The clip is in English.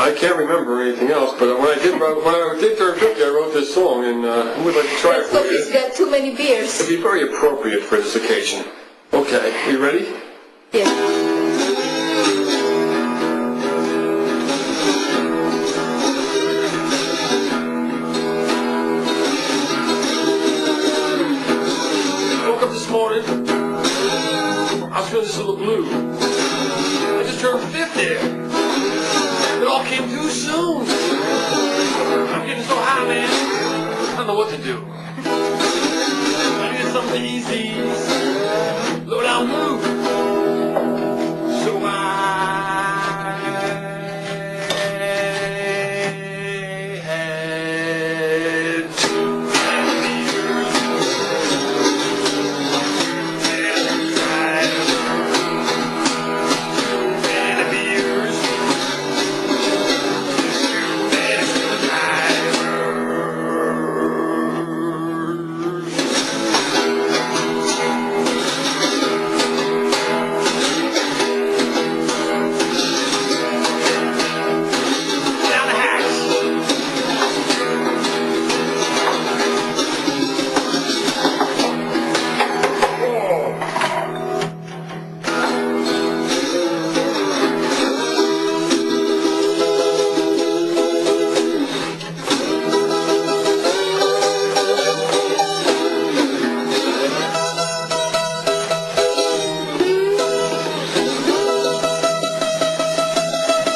I can't remember anything else, but when I did turn 50, I wrote this song, and I would like to try it for you. He's got too many beers. It'd be very appropriate for this occasion. Okay, you ready? Yes. This morning, I was feeling just a little blue. I just turned 50. It all came too soon. I'm getting so high, man. I don't know what to do. I need something easy. Low down move.